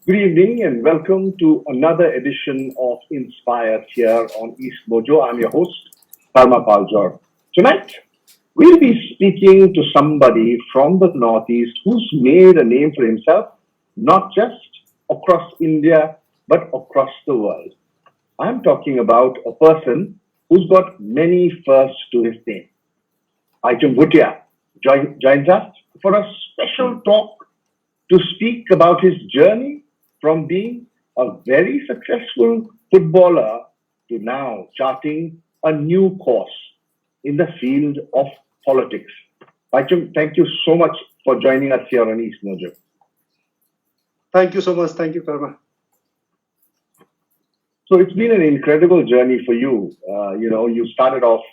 Good evening and welcome to another edition of Inspire here on East Mojo. I'm your host, Parma Paljor. Tonight, we'll be speaking to somebody from the Northeast who's made a name for himself, not just across India, but across the world. I'm talking about a person who's got many firsts to his name. Bhaichung Bhutia joins us for a special talk to speak about his journey from being a very successful footballer to now charting a new course in the field of politics. Bhaichung, thank you so much for joining us here on East Mojo. Thank you so much. Thank you, Karma. So it's been an incredible journey for you. You started off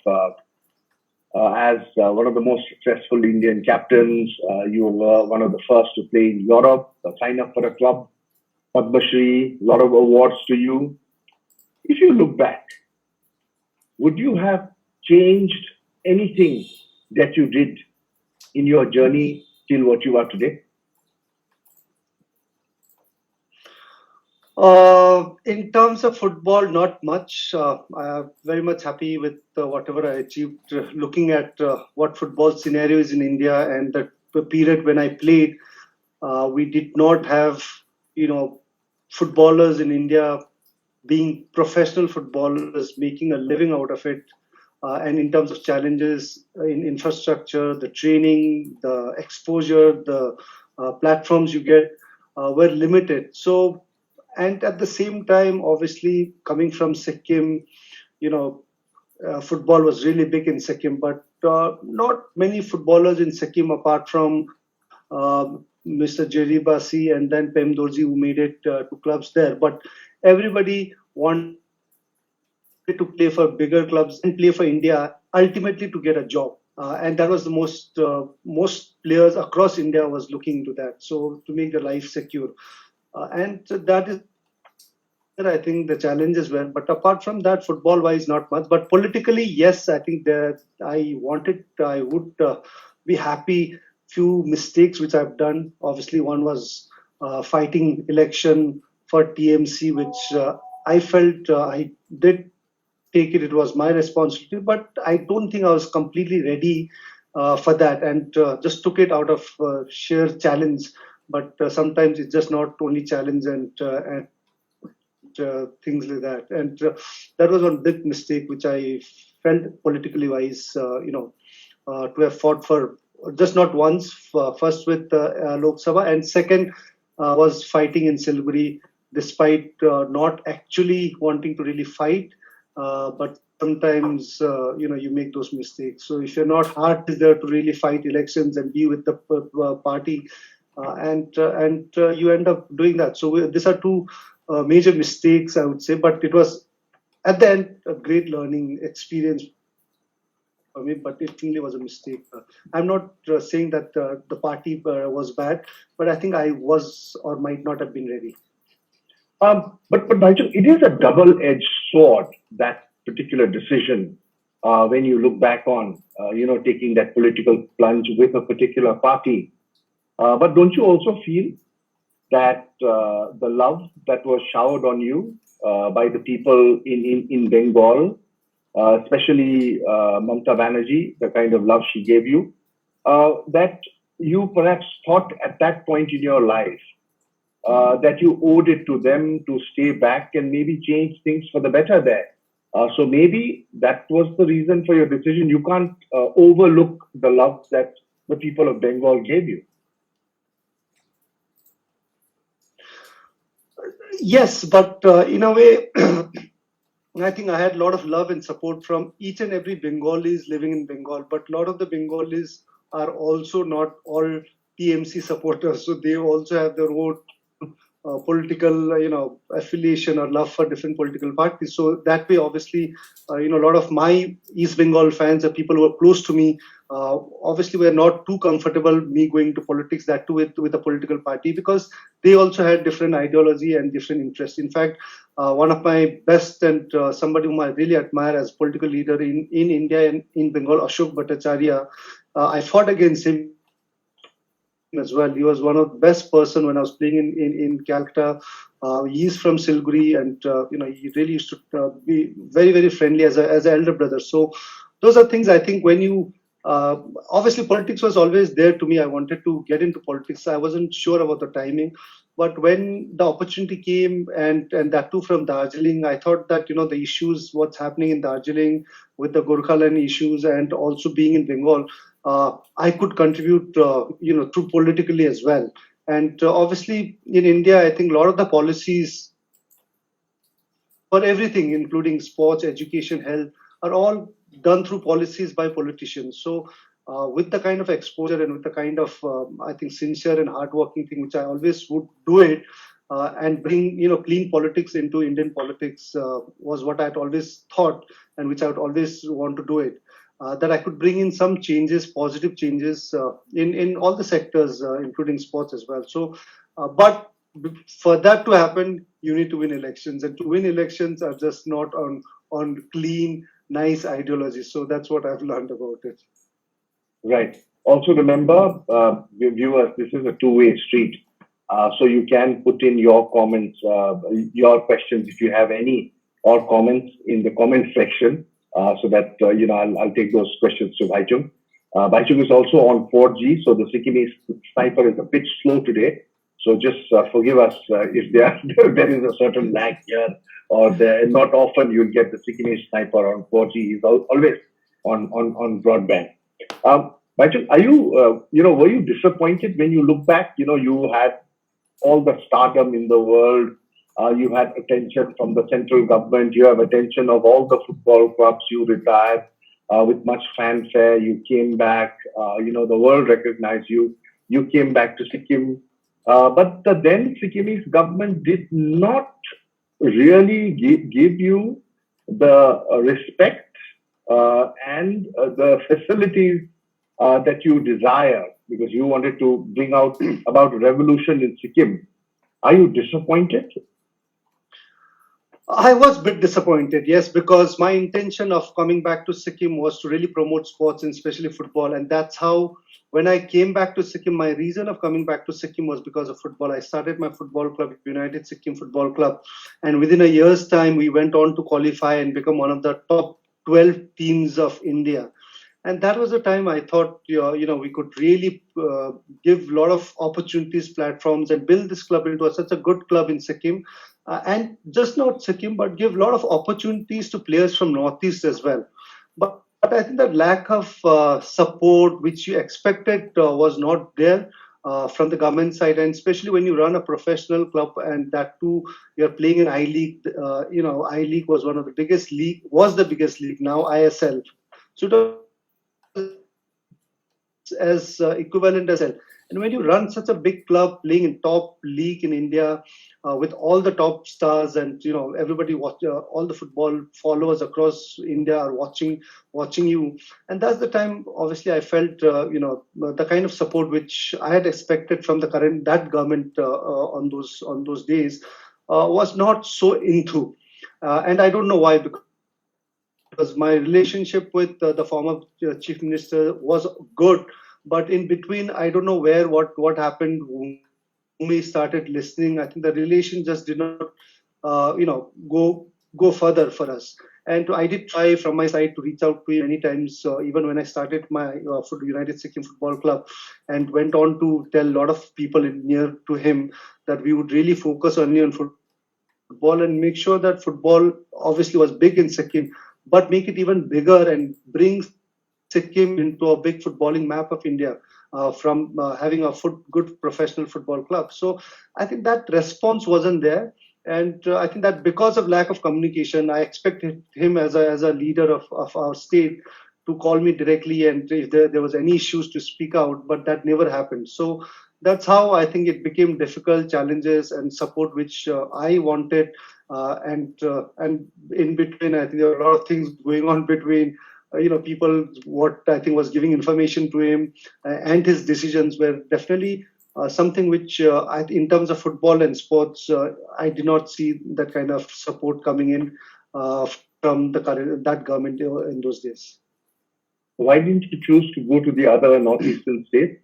as one of the most successful Indian captains. You were one of the first to play in Europe, sign up for a club, Padma Shri, a lot of awards to you. If you look back, would you have changed anything that you did in your journey till what you are today? In terms of football, not much. I am very much happy with whatever I achieved. Looking at what football scenario is in India and the period when I played, we did not have, you know, footballers in India being professional footballers, making a living out of it. And in terms of challenges in infrastructure, the training, the exposure, the platforms you get were limited. So, and at the same time, obviously, coming from Sikkim, you know, football was really big in Sikkim, but not many footballers in Sikkim apart from Mr. Jerry Basi and then Pem Dorji who made it to clubs there. But everybody wanted to play for bigger clubs and play for India, ultimately to get a job. And that was the most players across India was looking into that. So to make their life secure, and that is where I think the challenges were. But apart from that, football wise, not much. But politically, yes, I think that I would be happy. Few mistakes which I've done. Obviously, one was fighting election for TMC, which I felt I did take it. It was my responsibility, but I don't think I was completely ready for that, and just took it out of sheer challenge. But sometimes it's just not only challenge and things like that. And that was one big mistake which I felt politically wise, to have fought for just not once, first with Lok Sabha, and second was fighting in Siliguri, despite not actually wanting to really fight. But sometimes, you make those mistakes. So if you're not heart is there to really fight elections and be with the party, and you end up doing that. So these are two major mistakes, I would say. But it was at the end a great learning experience for me. But it really was a mistake. I'm not saying that the party was bad, but I think I was or might not have been ready. But Nigel, it is a double-edged sword, that particular decision, when you look back on, taking that political plunge with a particular party. But don't you also feel that the love that was showered on you by the people in Bengal, especially Mamta Banerjee, the kind of love she gave you, that you perhaps thought at that point in your life that you owed it to them to stay back and maybe change things for the better there. So maybe that was the reason for your decision. You can't overlook the love that the people of Bengal gave you. Yes, but in a way, I think I had a lot of love and support from each and every Bengalis living in Bengal. But a lot of the Bengalis are also not all TMC supporters, so they also have their own political, affiliation or love for different political parties. So that way, obviously, a lot of my East Bengal fans are people who are close to me. Obviously, were not too comfortable me going to politics, that too with a political party, because they also had different ideology and different interests. In fact, one of my best and somebody whom I really admire as political leader in India and in Bengal, Ashok Bhattacharya, I fought against him as well. He was one of the best person when I was playing in Calcutta. He's from Silguri, and he really used to be very very friendly as an elder brother. So those are things I think when you obviously politics was always there to me. I wanted to get into politics. I wasn't sure about the timing, but when the opportunity came, and that too from Darjeeling, I thought that the issues what's happening in Darjeeling with the Gorkhaland issues, and also being in Bengal, I could contribute, through politically as well. And obviously in India, I think a lot of the policies for everything, including sports, education, health, are all done through policies by politicians. So, with the kind of exposure and with the kind of, I think, sincere and hardworking thing, which I always would do it, and bring, clean politics into Indian politics, was what I'd always thought, and which I would always want to do it. That I could bring in some changes, positive changes, in all the sectors, including sports as well. So, but for that to happen, you need to win elections, and to win elections are just not on clean, nice ideologies. So that's what I've learned about it. Right. Also remember, viewers, this is a two-way street. So you can put in your comments, your questions if you have any, or comments in the comment section, so that I'll take those questions to Bhaichung. Bhaichung is also on 4G, so the Sikkimese sniper is a bit slow today. So just forgive us if there is a certain lag here, or not often you'll get the Sikkimese sniper on 4G. He's always on broadband. Bhaichung, are you, were you disappointed when you look back? You had all the stardom in the world. You had attention from the central government. You have attention of all the football clubs. You retired with much fanfare. You came back. The world recognized you. You came back to Sikkim. But the then Sikkimese government did not really give you the respect and the facilities that you desire, because you wanted to bring out about revolution in Sikkim. Are you disappointed? I was a bit disappointed, yes, because my intention of coming back to Sikkim was to really promote sports and especially football. And that's how, when I came back to Sikkim, my reason of coming back to Sikkim was because of football. I started my football club, United Sikkim Football Club. And within a year's time, we went on to qualify and become one of the top 12 teams of India. And that was the time I thought, we could really give a lot of opportunities, platforms, and build this club into such a good club in Sikkim. And just not Sikkim, but give a lot of opportunities to players from Northeast as well. But I think that lack of support, which you expected, was not there from the government side. And especially when you run a professional club, and that too, you're playing in I League. I League was one of the biggest league, was the biggest league, now ISL. So it was as equivalent as L. And when you run such a big club playing in top league in India, with all the top stars, and everybody watch, all the football followers across India are watching you, and that's the time obviously I felt the kind of support which I had expected from that government on those days was not so into, and I don't know why, because my relationship with the former chief minister was good, but in between I don't know what happened. We started listening. I think the relation just did not, go further for us. And I did try from my side to reach out to him many times, even when I started my United Sikkim Football Club, and went on to tell a lot of people near to him that we would really focus only on football and make sure that football obviously was big in Sikkim, but make it even bigger and bring Sikkim into a big footballing map of India. From having a good professional football club. So I think that response wasn't there. And I think that because of lack of communication, I expected him as a leader of our state to call me directly, and if there was any issues to speak out, but that never happened. So that's how I think it became difficult, challenges and support which I wanted. And in between, I think there were a lot of things going on between people, what I think was giving information to him, and his decisions were definitely something which, in terms of football and sports, I did not see that kind of support coming in from that government in those days. Why didn't you choose to go to the other northeastern states?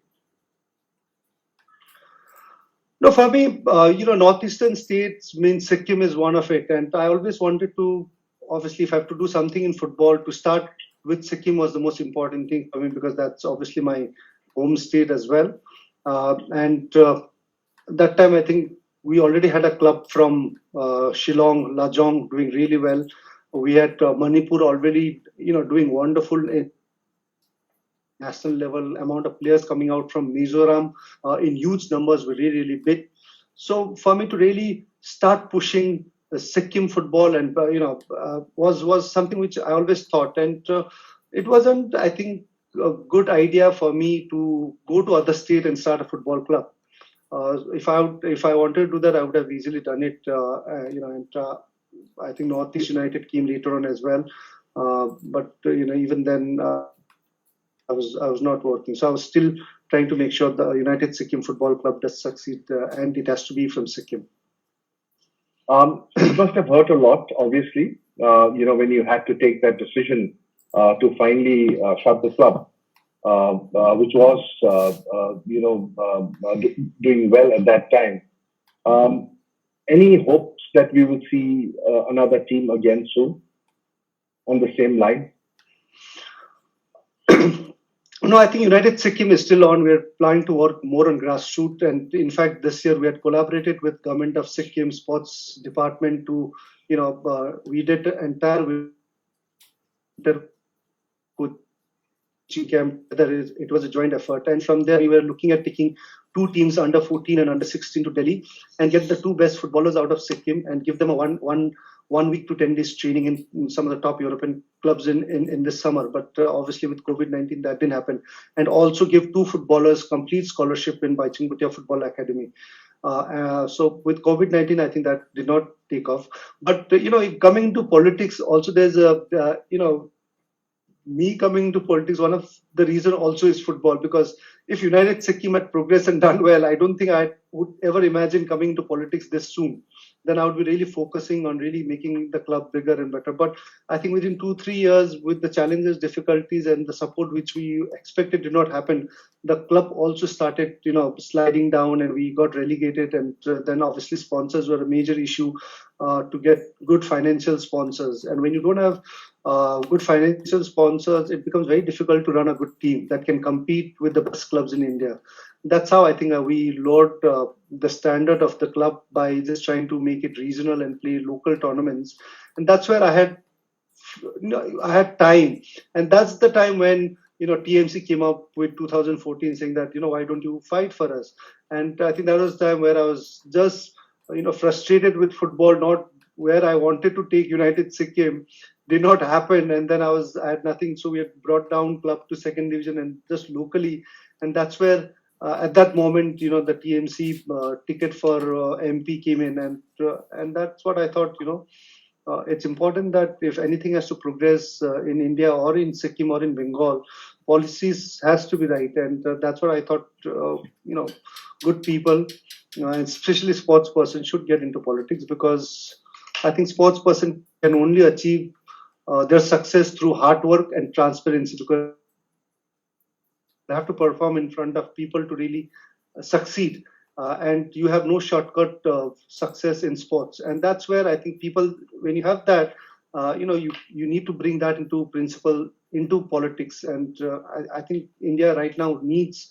No, for me, northeastern states means Sikkim is one of it, and I always wanted to. Obviously, if I have to do something in football, to start with Sikkim was the most important thing for me because that's obviously my home state as well. And that time, I think we already had a club from Shillong, Lajong, doing really well. We had Manipur already, doing wonderful national level. Amount of players coming out from Mizoram in huge numbers were really, really big. So for me to really start pushing the Sikkim football and was something which I always thought, and it wasn't, I think, a good idea for me to go to other state and start a football club. If I wanted to do that, I would have easily done it. And I think Northeast United came later on as well. But even then, I was not working. So I was still trying to make sure the United Sikkim Football Club does succeed, and it has to be from Sikkim. It must have hurt a lot, obviously, when you had to take that decision to finally shut the club, which was, doing well at that time. Any hopes that we will see another team again soon on the same line? No, I think United Sikkim is still on. We're planning to work more on grassroots, and in fact, this year we had collaborated with Government of Sikkim Sports Department to, we did the entire winter coaching camp. It was a joint effort, and from there we were looking at taking two teams, under 14 and under 16, to Delhi and get the two best footballers out of Sikkim and give them a one week to 10 days training in some of the top European clubs in this summer. But obviously with COVID-19 that didn't happen. And also give two footballers complete scholarship in Bhaichung Bhutia Football Academy. So with COVID-19, I think that did not take off. But, coming to politics, also there's me coming to politics, one of the reason also is football, because if United Sikkim had progressed and done well, I don't think I would ever imagine coming to politics this soon. Then I would be really focusing on really making the club bigger and better. But I think within 2-3 years, with the challenges, difficulties, and the support which we expected did not happen, the club also started, sliding down, and we got relegated. And then obviously sponsors were a major issue to get good financial sponsors. And when you don't have good financial sponsors, it becomes very difficult to run a good team that can compete with the best clubs in India. That's how I think we lowered the standard of the club by just trying to make it regional and play local tournaments. And that's where I had time. And that's the time when TMC came up with 2014 saying that, why don't you fight for us? And I think that was the time where I was just, frustrated with football, not where I wanted to take United Sikkim. Did not happen, and then I had nothing, so we had brought down club to second division and just locally, and that's where at that moment, the TMC ticket for MP came in, and that's what I thought. It's important that if anything has to progress in India or in Sikkim or in Bengal, policies has to be right, and that's what I thought. Good people, especially sports person, should get into politics, because I think sports person can only achieve their success through hard work and transparency, because they have to perform in front of people to really succeed. And you have no shortcut success in sports. And that's where I think people, when you have that, you need to bring that into principle, into politics. And I think India right now needs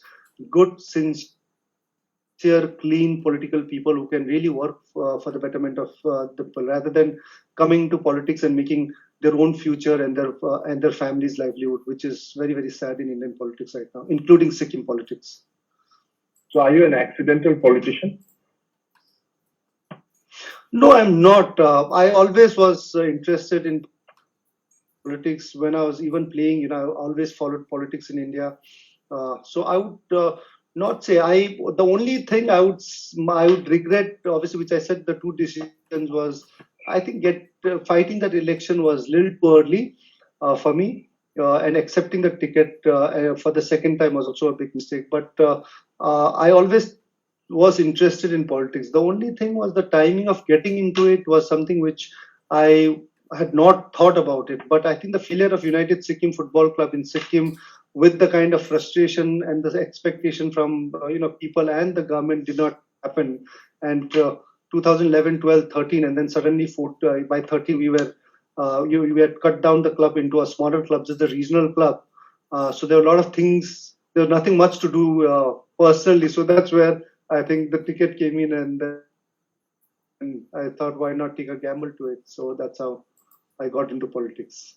good, sincere, clean political people who can really work for the betterment of the people, rather than coming to politics and making their own future and their family's livelihood, which is very, very sad in Indian politics right now, including Sikkim politics. So are you an accidental politician? No, I'm not. I always was interested in politics. When I was even playing, I always followed politics in India. So I would not say the only thing I would regret, obviously, which I said the two decisions was, I think fighting that election was a little too early for me, and accepting the ticket for the second time was also a big mistake. But I always was interested in politics. The only thing was the timing of getting into it was something which I had not thought about it. But I think the failure of United Sikkim Football Club in Sikkim, with the kind of frustration and the expectation from people and the government, did not happened. And 2011, 12, 13, and then suddenly by 13 we had cut down the club into a smaller club, just a regional club. So there were a lot of things. There was nothing much to do personally. So that's where I think the ticket came in, and then I thought, why not take a gamble to it? So that's how I got into politics.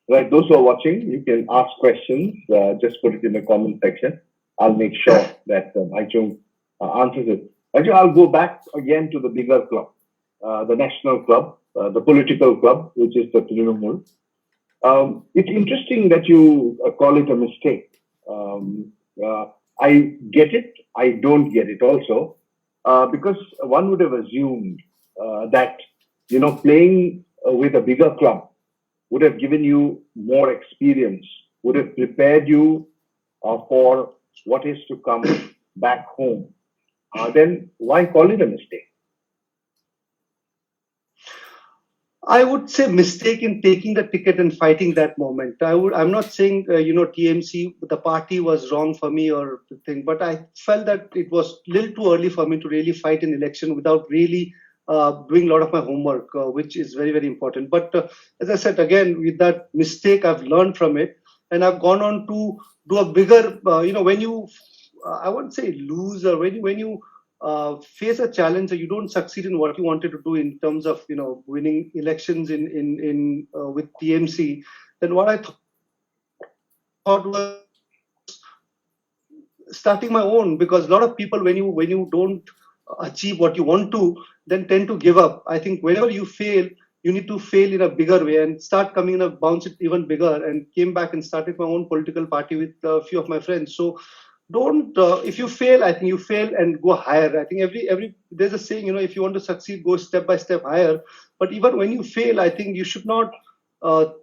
Right, those who are watching, you can ask questions. Just put it in the comment section. I'll make sure that Bhaichung answers it. Bhaichung, I'll go back again to the bigger club, the national club, the political club, which is the Trinamool. It's interesting that you call it a mistake. I get it. I don't get it also, because one would have assumed that playing with a bigger club would have given you more experience, would have prepared you for what is to come back home. Then why call it a mistake? I would say mistake in taking the ticket and fighting that moment. I'm not saying TMC, the party was wrong for me or the thing, but I felt that it was a little too early for me to really fight an election without really doing a lot of my homework, which is very, very important. But as I said, again, with that mistake, I've learned from it, and I've gone on to do a bigger. When you, I wouldn't say lose, or when you face a challenge or you don't succeed in what you wanted to do in terms of winning elections in with TMC, then what I thought was starting my own, because a lot of people, when you don't achieve what you want to, then tend to give up. I think whenever you fail, you need to fail in a bigger way and start coming in a bounce it even bigger, and came back and started my own political party with a few of my friends. So don't if you fail, I think you fail and go higher. I think every there's a saying, if you want to succeed, go step by step higher. But even when you fail, I think you should not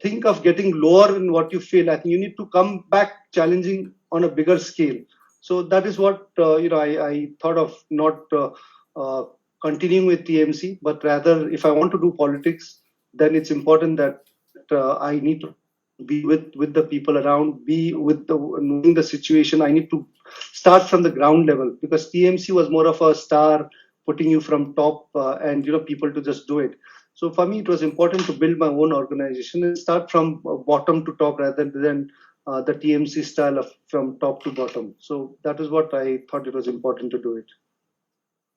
think of getting lower in what you fail. I think you need to come back challenging on a bigger scale. So that is what I thought of, not continuing with TMC, but rather, if I want to do politics, then it's important that I need to be with the people around, be with knowing the situation. I need to start from the ground level, because TMC was more of a star, putting you from top and people to just do it. So for me, it was important to build my own organization and start from bottom to top rather than the TMC style of from top to bottom. So that is what I thought it was important to do it.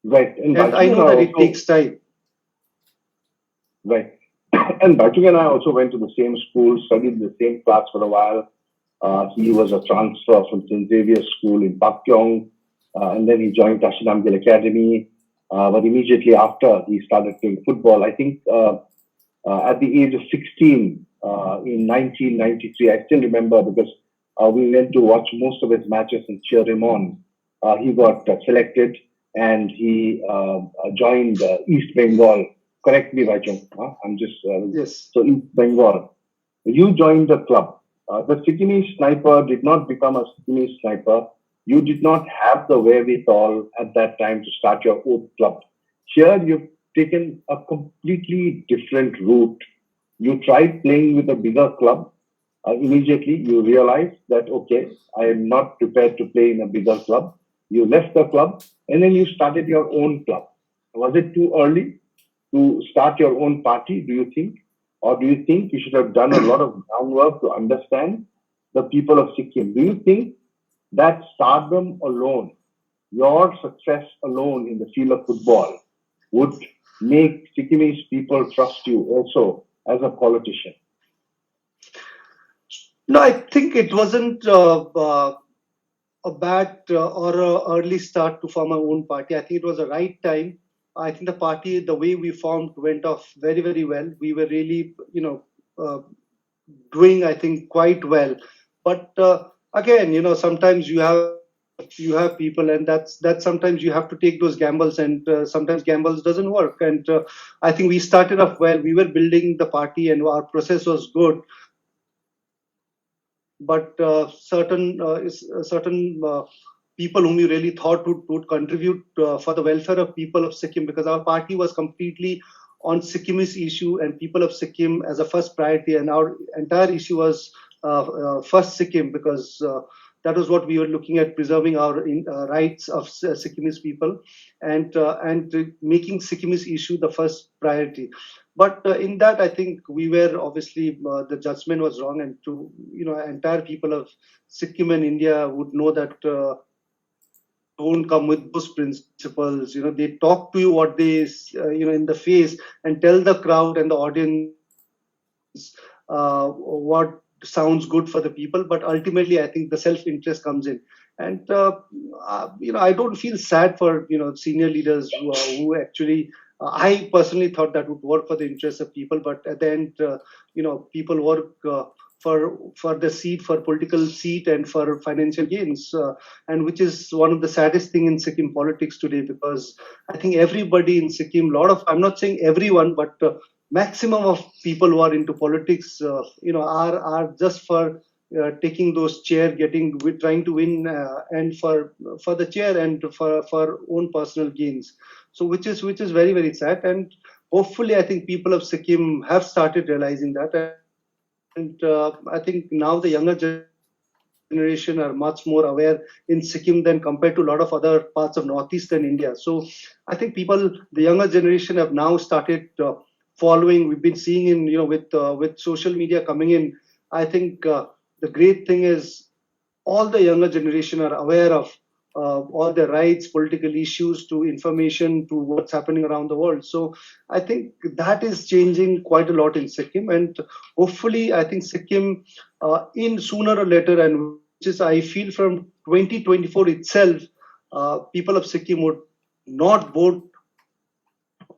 Right. And I know that it takes time. Right. And Bhaichung and I also went to the same school, studied the same class for a while. He was a transfer from St. Xavier's School in Pakyong, and then he joined Tashinamgil Academy. But immediately after, he started playing football. I think at the age of 16, in 1993, I still remember, because we went to watch most of his matches and cheer him on. He got selected, and he joined East Bengal. Correct me, Bhaichung. I'm just yes. So East Bengal, you joined the club. The Sikkimese sniper did not become a Sikkimese sniper. You did not have the wherewithal at that time to start your own club. Here, you've taken a completely different route. You tried playing with a bigger club. Immediately, you realized that, okay, I am not prepared to play in a bigger club. You left the club, and then you started your own club. Was it too early to start your own party, do you think? Or do you think you should have done a lot of groundwork to understand the people of Sikkim? Do you think that stardom alone, your success alone in the field of football, would make Sikkimese people trust you also as a politician? No, I think it wasn't a bad or a early start to form my own party. I think it was the right time. I think the party, the way we formed, went off very, very well. We were really, doing, I think, quite well. But again, sometimes you have people, and that's sometimes you have to take those gambles, and sometimes gambles doesn't work. And I think we started off well. We were building the party, and our process was good. But certain people whom we really thought would contribute for the welfare of people of Sikkim, because our party was completely on Sikkimese issue and people of Sikkim as a first priority, and our entire issue was first Sikkim, because that was what we were looking at, preserving our rights of Sikkimese people, and making Sikkimese issue the first priority. But in that, I think we were obviously the judgment was wrong, and to entire people of Sikkim and India would know that don't come with those principles. They talk to you what they in the face and tell the crowd and the audience what sounds good for the people, but ultimately I think the self-interest comes in. And I don't feel sad for senior leaders who actually I personally thought that would work for the interests of people, but at the end people work for the seat, for political seat, and for financial gains, and which is one of the saddest thing in Sikkim politics today, because I think everybody in Sikkim, I'm not saying everyone, but maximum of people who are into politics, are just for taking those chair, trying to win, and for the chair and for own personal gains. So which is very, very sad. And hopefully, I think people of Sikkim have started realizing that, and I think now the younger generation are much more aware in Sikkim than compared to a lot of other parts of northeastern India. So I think the younger generation have now started following. We've been seeing with social media coming in. I think the great thing is all the younger generation are aware of all the rights, political issues, to information, to what's happening around the world. So I think that is changing quite a lot in Sikkim, and hopefully I think Sikkim in sooner or later, and which is I feel from 2024 itself, people of Sikkim would not vote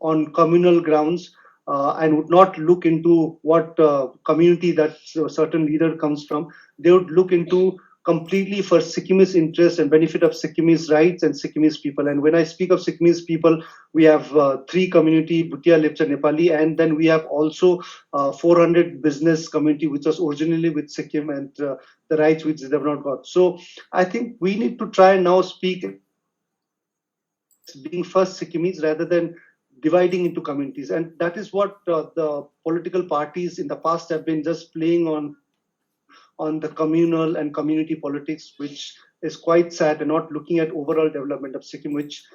on communal grounds, and would not look into what community that certain leader comes from. They would look into completely for Sikkimese interest and benefit of Sikkimese rights and Sikkimese people. And when I speak of Sikkimese people, we have three community, Bhutia, Lepcha, Nepali, and then we have also 400 business community, which was originally with Sikkim, and the rights which they have not got. So I think we need to try and now speak being first Sikkimese rather than dividing into communities. And that is what the political parties in the past have been just playing on the communal and community politics, which is quite sad, and not looking at overall development of Sikkim, which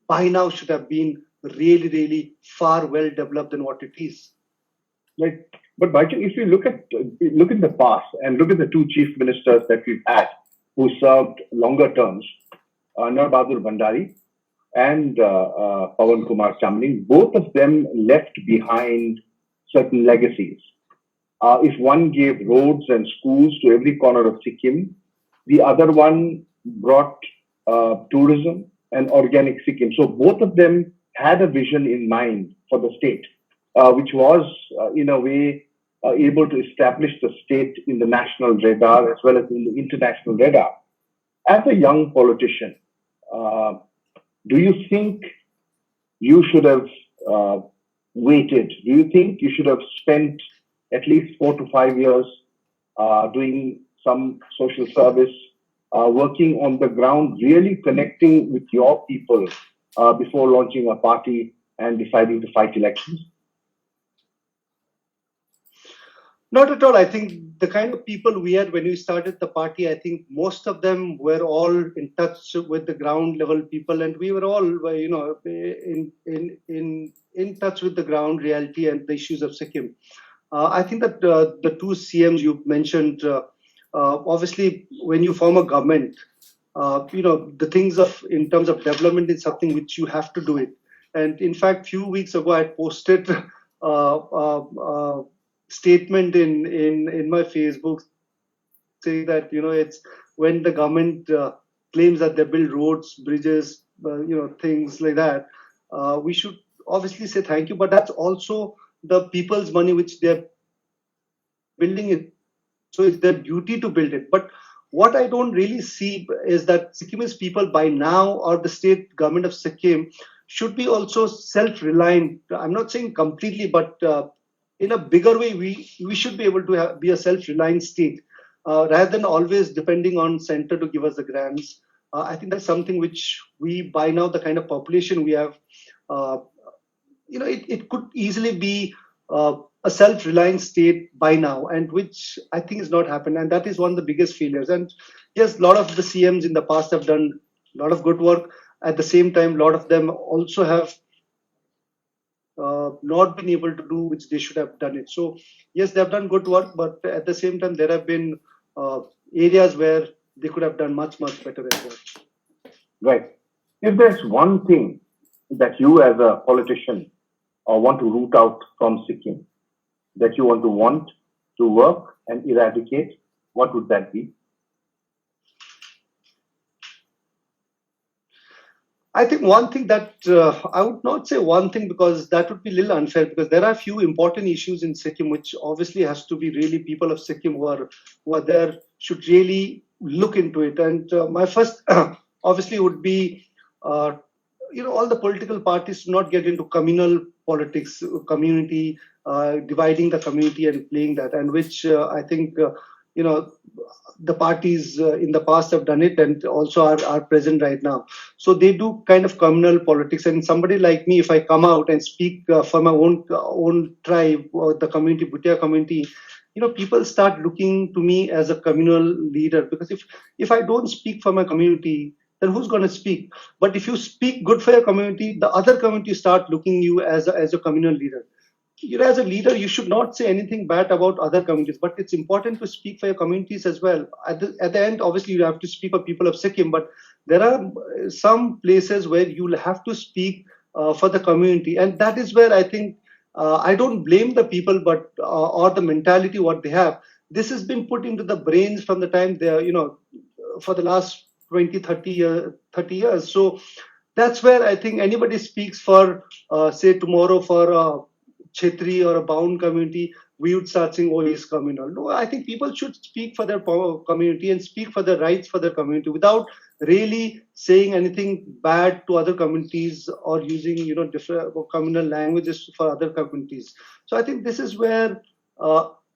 by now should have been really, really far well developed than what it is. Right. But Bhaichung, if you look in the past and look at the two chief ministers that we've had who served longer terms, Nar Bahadur Bhandari and Pawan Kumar Chamling, both of them left behind certain legacies. If one gave roads and schools to every corner of Sikkim, the other one brought tourism and organic Sikkim. So both of them had a vision in mind for the state, which was, in a way, able to establish the state in the national radar as well as in the international radar. As a young politician, do you think you should have waited? Do you think you should have spent at least 4 to 5 years doing some social service, working on the ground, really connecting with your people before launching a party and deciding to fight elections? Not at all. I think the kind of people we had when we started the party, I think most of them were all in touch with the ground level people, and we were all, in touch with the ground reality and the issues of Sikkim. I think that the two CMs you mentioned, obviously, when you form a government, the things in terms of development is something which you have to do it. And in fact, few weeks ago, I posted statement in my Facebook saying that it's when the government claims that they build roads, bridges, things like that, we should obviously say thank you, but that's also the people's money which they're building it, so it's their duty to build it. But what I don't really see is that Sikkimese people by now, or the state government of Sikkim, should be also self-reliant. I'm not saying completely, but in a bigger way, we should be able to be a self-reliant state rather than always depending on center to give us the grants. I think that's something which we, by now, the kind of population we have, it could easily be a self-reliant state by now, and which I think is not happened, and that is one of the biggest failures. And yes, a lot of the CMs in the past have done a lot of good work. At the same time, a lot of them also have not been able to do which they should have done it. So yes, they have done good work, but at the same time, there have been areas where they could have done much better as well. Right. If there's one thing that you as a politician want to root out from Sikkim, that you want to work and eradicate, what would that be? I think one thing that I would not say one thing, because that would be a little unfair, because there are few important issues in Sikkim which obviously has to be really people of Sikkim who are there should really look into it. And my first obviously would be all the political parties to not get into communal politics, community dividing the community and playing that, and which I think the parties in the past have done it and also are present right now. So they do kind of communal politics. And somebody like me, if I come out and speak for my own tribe or the community, Bhutia community, people start looking to me as a communal leader. Because if I don't speak for my community, then who's going to speak? But if you speak good for your community, the other community start looking you as a communal leader. As a leader, you should not say anything bad about other communities, but it's important to speak for your communities as well. At the end, obviously, you have to speak for people of Sikkim, but there are some places where you'll have to speak for the community. And that is where I think I don't blame the people, but or the mentality what they have. This has been put into the brains from the time they're, for the last 20, 30 years. So that's where I think anybody speaks for, say, tomorrow for Chetri or a bound community, we would start saying, oh, he's communal. No, I think people should speak for their community and speak for the rights for their community without really saying anything bad to other communities or using, different communal languages for other communities. So I think this is where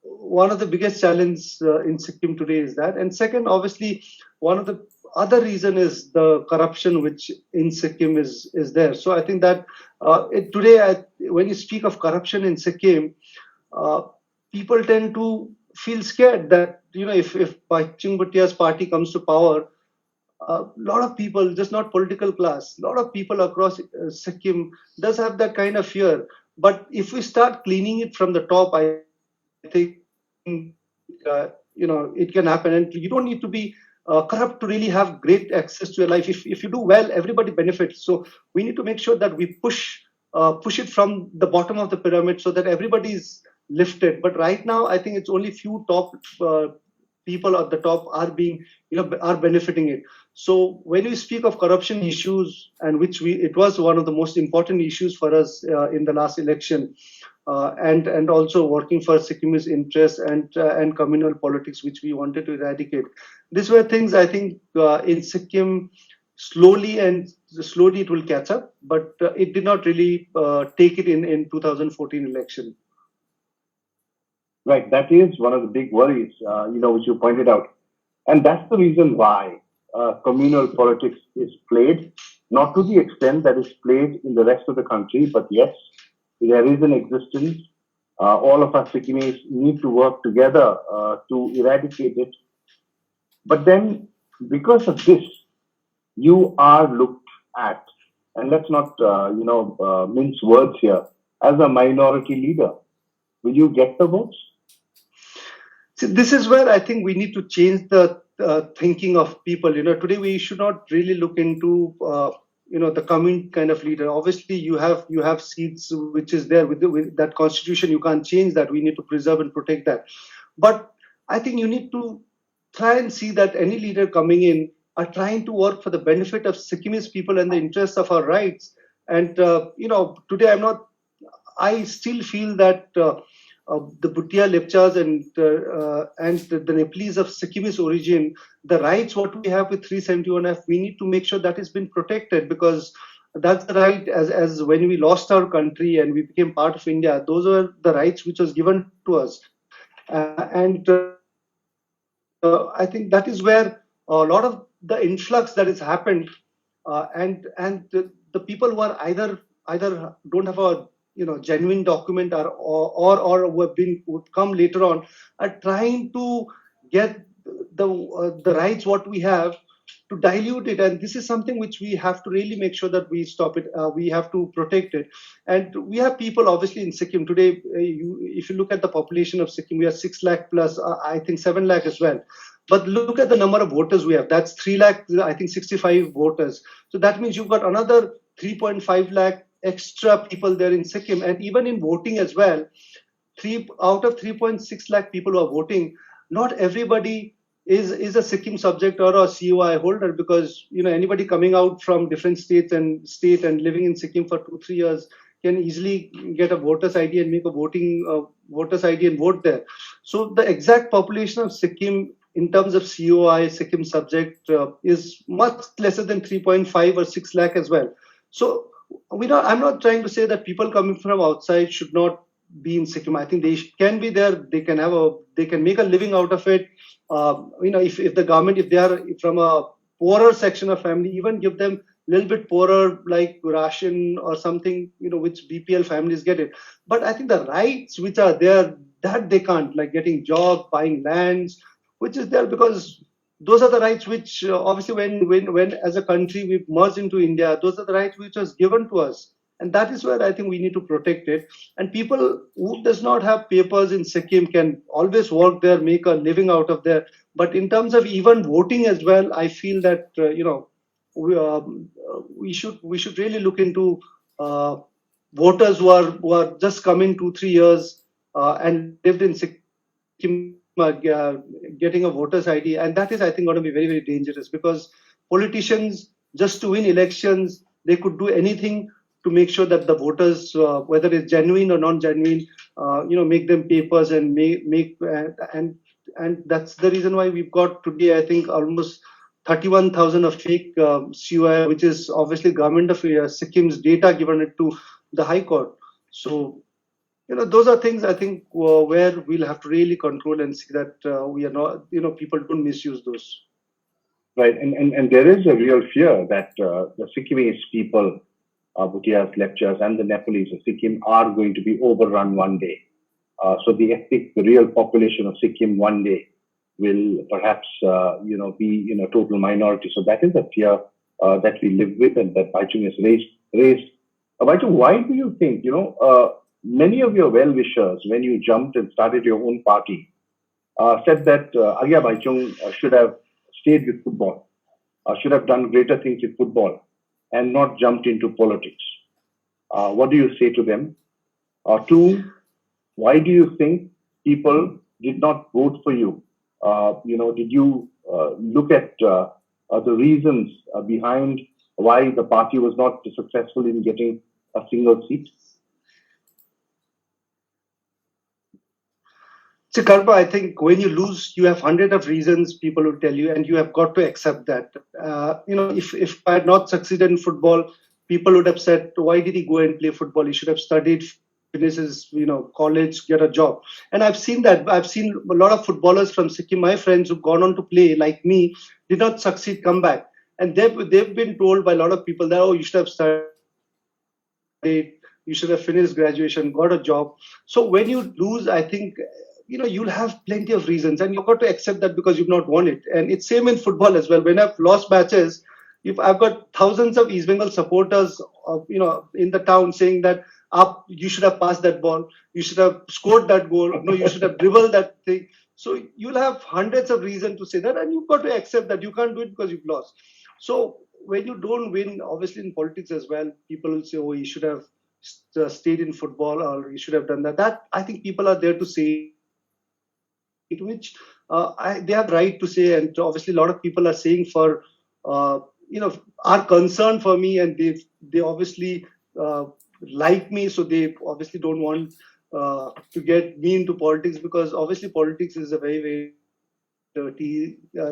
one of the biggest challenges in Sikkim today is that. And second, obviously, one of the other reason is the corruption which in Sikkim is there. So I think that today, when you speak of corruption in Sikkim, people tend to feel scared that if Bhaichung Bhutia's party comes to power, a lot of people, just not political class, a lot of people across Sikkim does have that kind of fear. But if we start cleaning it from the top, I think it can happen, and you don't need to be corrupt to really have great access to your life. If you do well, everybody benefits. So we need to make sure that we push it from the bottom of the pyramid so that everybody is lifted. But right now, I think it's only few top people at the top are are benefiting it. So when we speak of corruption issues, and it was one of the most important issues for us in the last election, and also working for Sikkimese interests and communal politics, which we wanted to eradicate. These were things I think in Sikkim slowly it will catch up, but it did not really take it in 2014 election. Right, that is one of the big worries, which you pointed out, and that's the reason why communal politics is played, not to the extent that is played in the rest of the country, but yes, there is an existence. All of us Sikkimese need to work together to eradicate it. But then, because of this, you are looked at, and let's not, mince words here, as a minority leader. Will you get the votes? See, this is where I think we need to change the thinking of people. Today we should not really look into the coming kind of leader. Obviously, you have seats which is there with that constitution. You can't change that. We need to preserve and protect that. But I think you need to try and see that any leader coming in are trying to work for the benefit of Sikkimese people and the interests of our rights. And today I still feel that the Bhutia Lepchas and the Nepalese of Sikkimese origin, the rights what we have with 371F, we need to make sure that has been protected, because that's the right as when we lost our country and we became part of India, those are the rights which was given to us. And I think that is where a lot of the influx that has happened, and the people who are either don't have a genuine document or would come later on, are trying to get the rights what we have to dilute it. And this is something which we have to really make sure that we stop it. We have to protect it. And we have people obviously in Sikkim today. If you look at the population of Sikkim, we are 6 lakh plus, I think 7 lakh as well. But look at the number of voters we have. That's 3 lakh, I think 65 voters. So that means you've got another 3.5 lakh extra people there in Sikkim. And even in voting as well, out of 3.6 lakh people who are voting, not everybody is a Sikkim subject or a COI holder, because anybody coming out from different states and living in Sikkim for 2-3 years can easily get a voter's ID and make a voter's ID and vote there. So the exact population of Sikkim in terms of COI, Sikkim subject, is much lesser than 3.5 or 6 lakh as well. So I'm not trying to say that people coming from outside should not be in Sikkim. I think they can be there. They can make a living out of it. If the government, if they are from a poorer section of family, even give them a little bit poorer, like ration or something, which BPL families get it. But I think the rights which are there, that they can't, like getting job, buying lands, which is there, because those are the rights which obviously when as a country we've merged into India, those are the rights which was given to us. And that is where I think we need to protect it. And people who does not have papers in Sikkim can always work there, make a living out of there. But in terms of even voting as well, I feel that we should really look into voters who are just coming 2-3 years and lived in Sikkim, getting a voter's ID. And that is, I think, going to be very, very dangerous, because politicians, just to win elections, they could do anything to make sure that the voters, whether it's genuine or non-genuine, make them papers and and that's the reason why we've got today, I think, almost 31,000 of fake COI, which is obviously government of Sikkim's data given it to the High Court. So, those are things I think where we'll have to really control and see that we are not, people don't misuse those. Right, and there is a real fear that the Sikkimese people, Bhutia's lectures and the Nepalese of Sikkim are going to be overrun one day. So the real population of Sikkim one day will perhaps, be in a total minority. So that is a fear that we live with and that Bhaichung has raised. Bhaichung, why do you think, many of your well-wishers, when you jumped and started your own party, said that Arya Bhaichung should have stayed with football, should have done greater things with football and not jumped into politics? What do you say to them? Two, why do you think people did not vote for you? Did you look at the reasons behind why the party was not successful in getting a single seat? So, Karma, I think when you lose, you have hundreds of reasons people will tell you, and you have got to accept that. If I had not succeeded in football, people would have said, why did he go and play football? He should have studied, finish his, college, get a job. And I've seen that. I've seen a lot of footballers from Sikkim, my friends who've gone on to play, like me, did not succeed, come back. And they've been told by a lot of people that, you should have studied, you should have finished graduation, got a job. So when you lose, I think, you'll have plenty of reasons, and you've got to accept that because you've not won it. And it's same in football as well. When I've lost matches, if I've got thousands of East Bengal supporters, in the town saying that you should have passed that ball, you should have scored that goal, no, you should have dribbled that thing. So you'll have hundreds of reasons to say that, and you've got to accept that you can't do it because you've lost. So when you don't win, obviously in politics as well, people will say, you should have stayed in football, or you should have done that. That I think people are there to say, which they have right to say, and obviously a lot of people are saying for are concerned for me, and they obviously like me, so they obviously don't want to get me into politics, because obviously politics is a very, very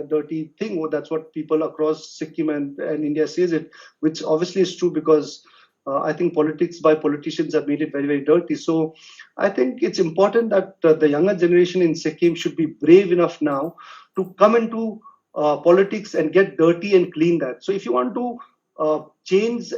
dirty thing. That's what people across Sikkim and India says it, which obviously is true, because I think politics by politicians have made it very, very dirty. So I think it's important that the younger generation in Sikkim should be brave enough now to come into politics and get dirty and clean that. So if you want to change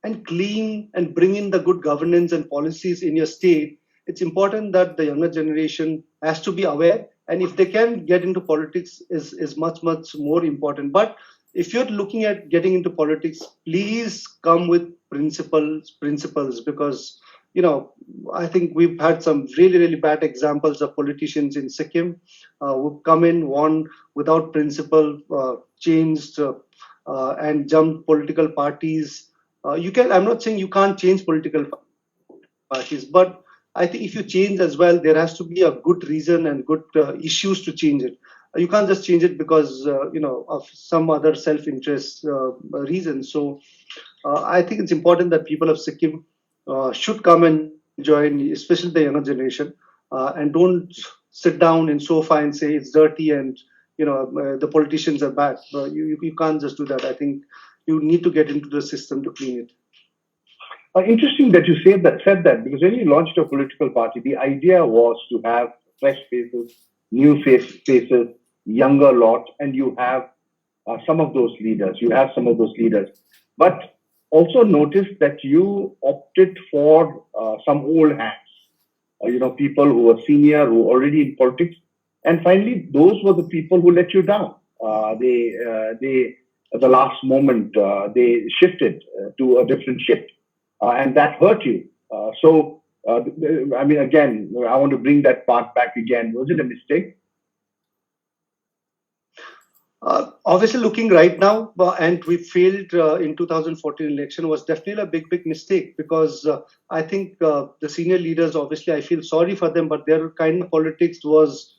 and clean and bring in the good governance and policies in your state, it's important that the younger generation has to be aware. And if they can get into politics is much, much more important. But if you're looking at getting into politics, please come with principles, because I think we've had some really, really bad examples of politicians in Sikkim who've come in, won without principle, changed and jumped political parties. I'm not saying you can't change political parties, but I think if you change as well, there has to be a good reason and good issues to change it. You can't just change it because of some other self-interest reason. So I think it's important that people of Sikkim should come and join, especially the younger generation, and don't sit down in sofa and say it's dirty and the politicians are bad. You can't just do that. I think you need to get into the system to clean it. Interesting that you said that, because when you launched a political party, the idea was to have fresh faces, new faces, younger lot, and you have some of those leaders. You have some of those leaders, but also notice that you opted for some old hands. People who were senior, who were already in politics, and finally, those were the people who let you down. They at the last moment, they shifted to a different shift. And that hurt you. Again, I want to bring that part back again. Was it a mistake? Obviously, looking right now, and we failed in 2014 election was definitely a big, big mistake, because I think the senior leaders, obviously, I feel sorry for them, but their kind of politics was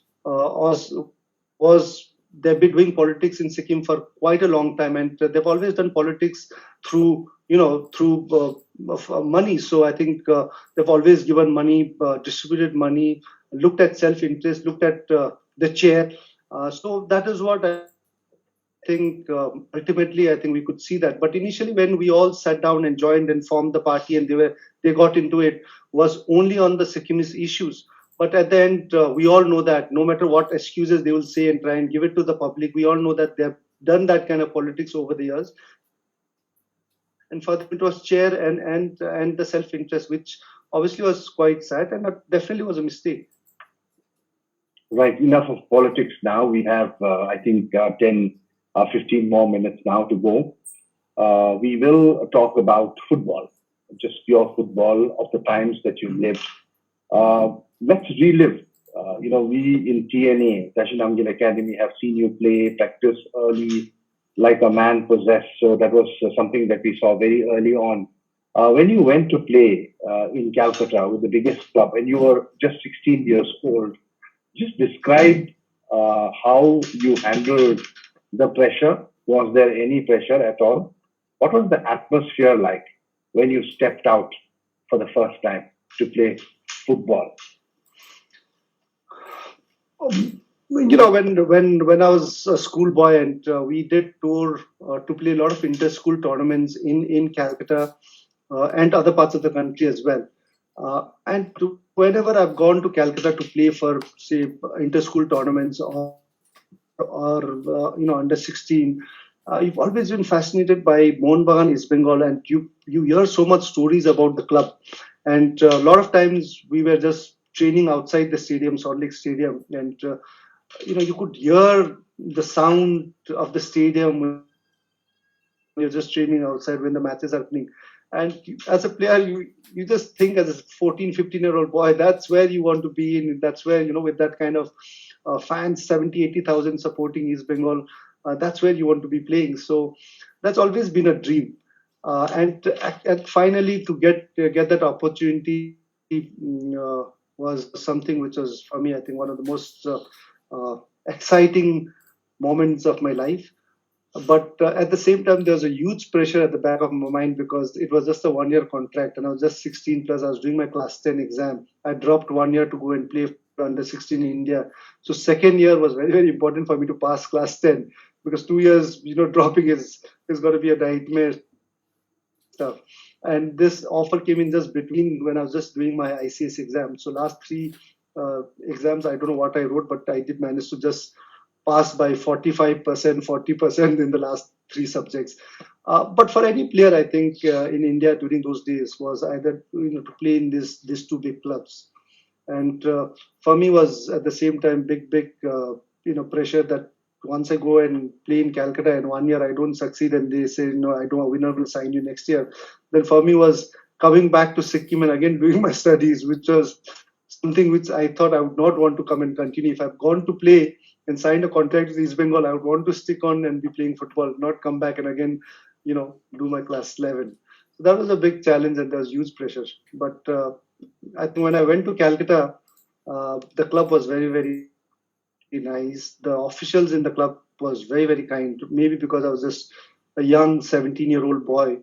they've been doing politics in Sikkim for quite a long time, and they've always done politics through money. So I think they've always given money, distributed money, looked at self-interest, looked at the chair. So that is what I think ultimately I think we could see that. But initially, when we all sat down and joined and formed the party and they got into it, was only on the Sikkimese issues. But at the end, we all know that no matter what excuses they will say and try and give it to the public, we all know that they have done that kind of politics over the years. And for them, it was chair and the self-interest, which obviously was quite sad, and that definitely was a mistake. Right. Enough of politics now. We have, 10, 15 more minutes now to go. We will talk about football, just pure football of the times that you lived. Let's relive. We in TNA, Tashinamgil Academy, have seen you play, practice early, like a man possessed. So that was something that we saw very early on. When you went to play in Calcutta with the biggest club, and you were just 16 years old, just describe how you handled the pressure. Was there any pressure at all? What was the atmosphere like when you stepped out for the first time to play football? When I was a schoolboy, and we did tour to play a lot of inter-school tournaments in Calcutta and other parts of the country as well. Whenever I've gone to Calcutta to play for, say, inter-school tournaments or under 16, you've always been fascinated by Mohun Bagan, East Bengal, and you hear so much stories about the club. And a lot of times we were just training outside the stadium, Salt Lake Stadium, and you could hear the sound of the stadium when you're just training outside when the matches are playing. And as a player, you just think as a 14, 15-year-old boy, that's where you want to be in. That's where, with that kind of fans, 70, 80,000 supporting East Bengal, that's where you want to be playing. So that's always been a dream. And finally, to get that opportunity was something which was, for me, I think, one of the most exciting moments of my life. But at the same time, there was a huge pressure at the back of my mind, because it was just a one-year contract, and I was just 16 plus. I was doing my class 10 exam. I dropped 1 year to go and play under 16 in India. So second year was very, very important for me to pass class 10, because 2 years, dropping is going to be a nightmare stuff. And this offer came in just between when I was just doing my ICS exam. So last three exams, I don't know what I wrote, but I did manage to just pass by 45%, 40% in the last three subjects. But for any player, I think in India during those days was either to play in these two big clubs, and for me was at the same time big pressure that once I go and play in Calcutta and 1 year I don't succeed and they say no, I don't, we're not going to sign you next year. Then for me was coming back to Sikkim and again doing my studies, which was something which I thought I would not want to come and continue. If I've gone to play and signed a contract with East Bengal, I would want to stick on and be playing football, not come back and again, do my class 11. So that was a big challenge and there was huge pressure. But I think when I went to Calcutta, the club was very, very nice. The officials in the club was very, very kind. Maybe because I was just a young 17-year-old boy,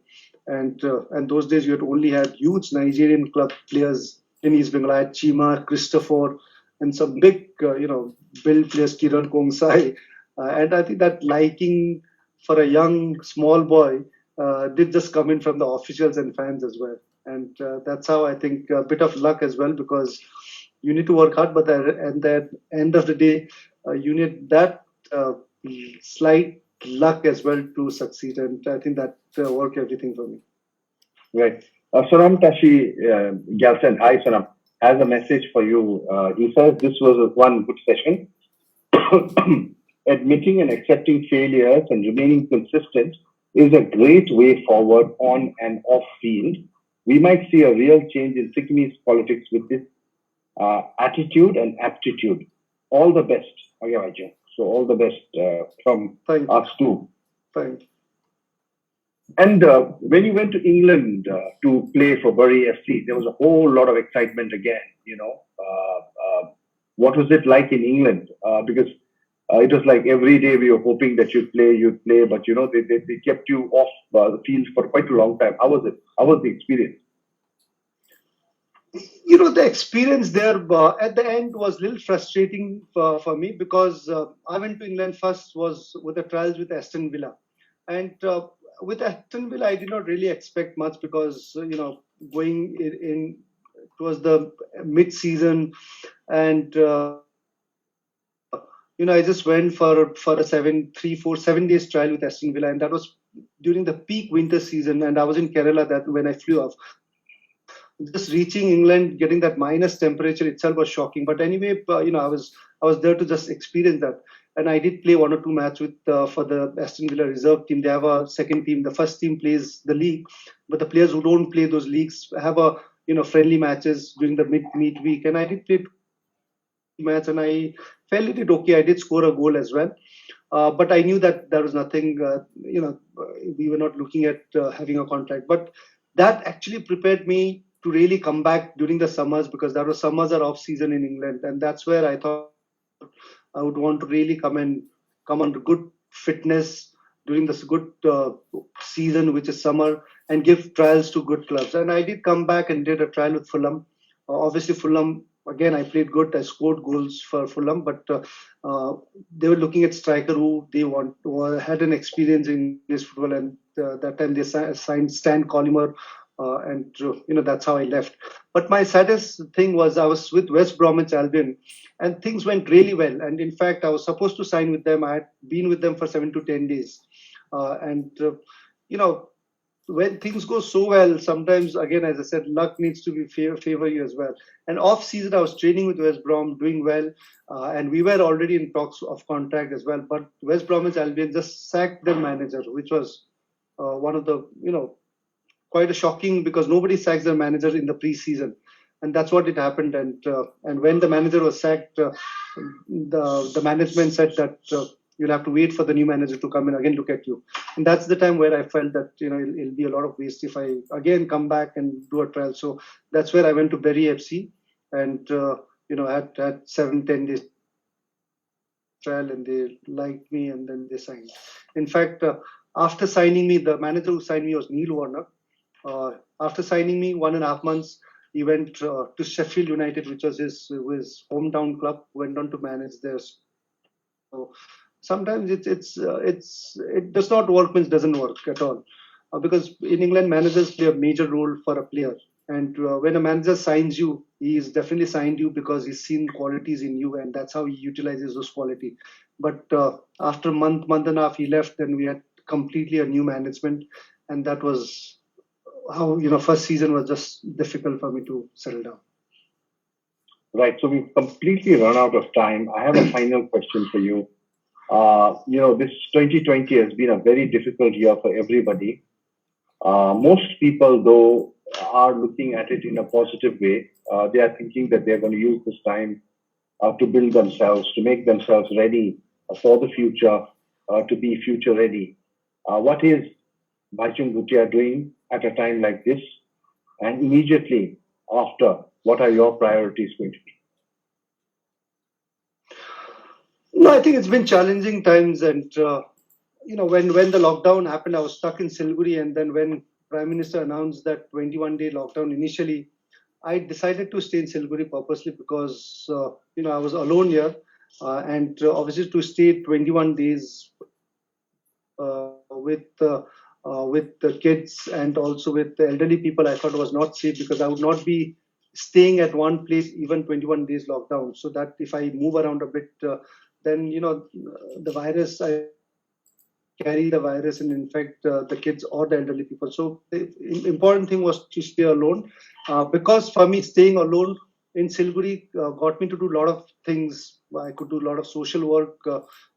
and those days you had only had huge Nigerian club players in East Bengal. I had Chima, Christopher, and some big, build players, Kiran Kongsai. And I think that liking for a young, small boy did just come in from the officials and fans as well. And that's how I think a bit of luck as well, because you need to work hard, but at the end of the day, you need that slight luck as well to succeed. And I think that worked everything for me. Right. Sonam Tashi Gyalsen, hi Sonam, has a message for you. He says this was one good session. Admitting and accepting failures and remaining consistent is a great way forward on and off field. We might see a real change in Sikkimese politics with this attitude and aptitude. All the best. Okay, Bhaichung. So all the best from us too. Thank you. And when you went to England to play for Bury FC, there was a whole lot of excitement again. What was it like in England? Because it was like every day we were hoping that you'd play, but they kept you off the field for quite a long time. How was it? How was the experience? The experience there at the end was a little frustrating for me because I went to England first was with the trials with Aston Villa. And with Aston Villa, I did not really expect much because, going in towards the mid-season and, I just went for a 7 days trial with Aston Villa. And that was during the peak winter season. And I was in Kerala when I flew off. Just reaching England, getting that minus temperature itself was shocking. But anyway, I was there to just experience that. And I did play 1 or 2 matches for the Aston Villa reserve team. They have a second team. The first team plays the league, but the players who don't play those leagues have friendly matches during the midweek. And I did play 2 matches, and I felt it did okay. I did score a goal as well. But I knew that there was nothing. We were not looking at having a contract. But that actually prepared me to really come back during the summers, because there was summers are off season in England, and that's where I thought I would want to really come on to good fitness during this good season, which is summer, and give trials to good clubs. And I did come back and did a trial with Fulham. Obviously, Fulham, again, I played good. I scored goals for Fulham, but they were looking at striker who had an experience in English football, and that time they signed Stan Collymore. And that's how I left. But my saddest thing was I was with West Bromwich Albion, and things went really well. And in fact, I was supposed to sign with them. I had been with them for 7 to 10 days. When things go so well, sometimes, again, as I said, luck needs to be favor you as well. And off season, I was training with West Brom, doing well. And we were already in talks of contract as well. But West Bromwich Albion just sacked their manager, which was one of the, quite a shocking, because nobody sacks their manager in the pre-season, and that's what it happened. And when the manager was sacked, the management said that you'll have to wait for the new manager to come and again look at you. And that's the time where I felt that it'll be a lot of waste if I again come back and do a trial. So that's where I went to Bury FC, and had 7-10 days trial, and they liked me, and then they signed. In fact, after signing me, the manager who signed me was Neil Warner. After signing me 1.5 months, he went to Sheffield United, which was his hometown club. Went on to manage there. So sometimes it does not work, means doesn't work at all, because in England managers play a major role for a player. And when a manager signs you, he's definitely signed you because he's seen qualities in you, and that's how he utilizes those qualities. But after month and a half, he left, and we had completely a new management, and that was how first season was just difficult for me to settle down. Right. So we've completely run out of time. I have a final question for you. This 2020 has been a very difficult year for everybody. Most people, though, are looking at it in a positive way. They are thinking that they're going to use this time to build themselves, to make themselves ready for the future, to be future ready. What is Bhaichung Bhutia doing at a time like this? And immediately after, what are your priorities going to be? No, I think it's been challenging times, and when the lockdown happened, I was stuck in Siliguri, and then when Prime Minister announced that 21-day lockdown initially, I decided to stay in Siliguri purposely because I was alone here, and obviously to stay 21 days with the kids and also with the elderly people, I thought was not safe because I would not be staying at one place even 21 days lockdown. So that if I move around a bit, then the virus, I carry the virus and infect the kids or the elderly people. So the important thing was to stay alone, because for me staying alone in Siliguri got me to do a lot of things. I could do a lot of social work.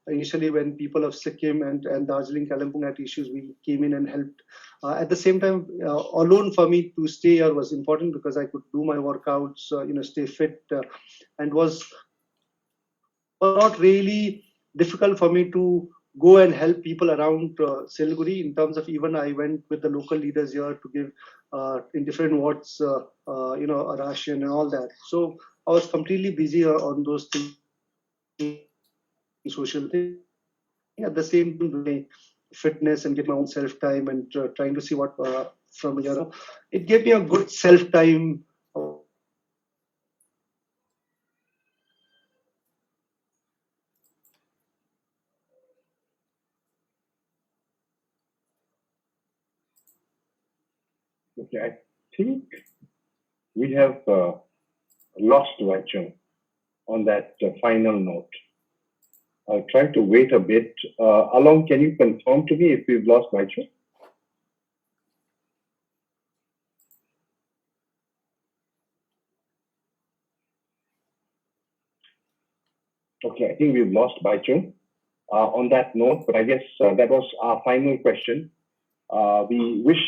Initially, when people of Sikkim and Darjeeling, Kalimpong had issues, we came in and helped. At the same time, alone for me to stay here was important because I could do my workouts, stay fit, and was not really difficult for me to go and help people around Siliguri. In terms of even I went with the local leaders here to give in different wards, a ration and all that. So I was completely busy on those things, social things. At the same time, fitness and get my own self time and trying to see what from it gave me a good self time. Okay, I think we have lost Bhaichung on that final note. I'll try to wait a bit. Along, can you confirm to me if we've lost Bhaichung? Okay, I think we've lost Bhaichung on that note, but I guess that was our final question. We wish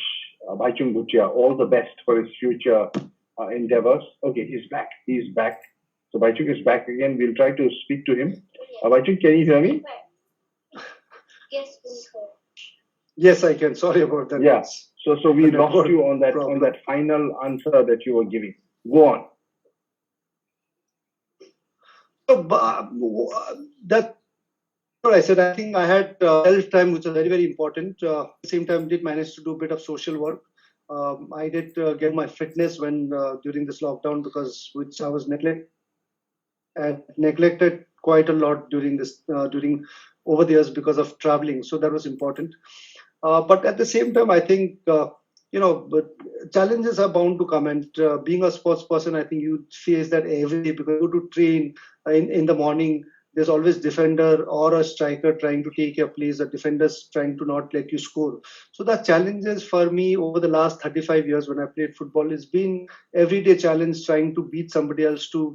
Bhaichung Bhutia all the best for his future endeavors. Okay, he's back. He's back. So Bhaichung is back again. We'll try to speak to him. Bhaichung, can you hear me? Yes, please. Yes, I can. Sorry about that. Yes. Yeah. So we lost you on that final answer that you were giving. Go on. So that what I said. I think I had self time, which was very very important. At the same time, did manage to do a bit of social work. I did get my fitness when during this lockdown because which I was neglected quite a lot during over the years because of traveling. So that was important. But at the same time, I think but challenges are bound to come. And being a sports person, I think you face that every day because you go to train in the morning. There's always defender or a striker trying to take your place, a defender's trying to not let you score. So the challenges for me over the last 35 years when I played football has been everyday challenge trying to beat somebody else to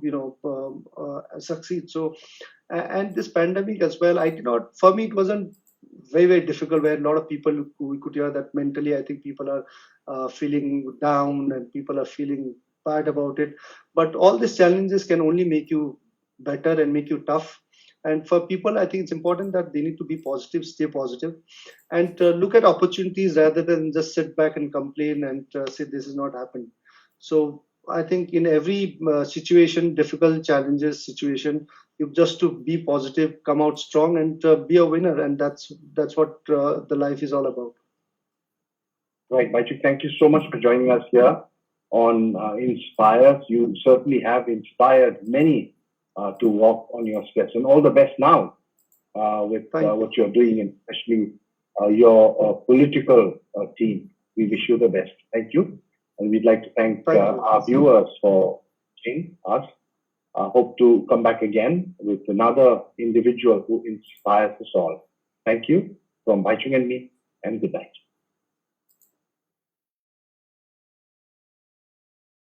succeed. So and this pandemic as well, for me it wasn't very very difficult where a lot of people we could hear that mentally I think people are feeling down and people are feeling bad about it. But all these challenges can only make you better and make you tough. And for people, I think it's important that they need to be positive, stay positive, and look at opportunities rather than just sit back and complain and say this is not happened. So I think in every situation, difficult challenges situation, you've just to be positive, come out strong, and be a winner. And that's what the life is all about. Right, Bhaichung, thank you so much for joining us here on Inspire. You certainly have inspired many to walk on your steps, and all the best now with what you're doing, and especially your political team. We wish you the best. Thank you, and we'd like to thank our viewers for watching us. I hope to come back again with another individual who inspires us all. Thank you. from Bhaichung and me, and good night.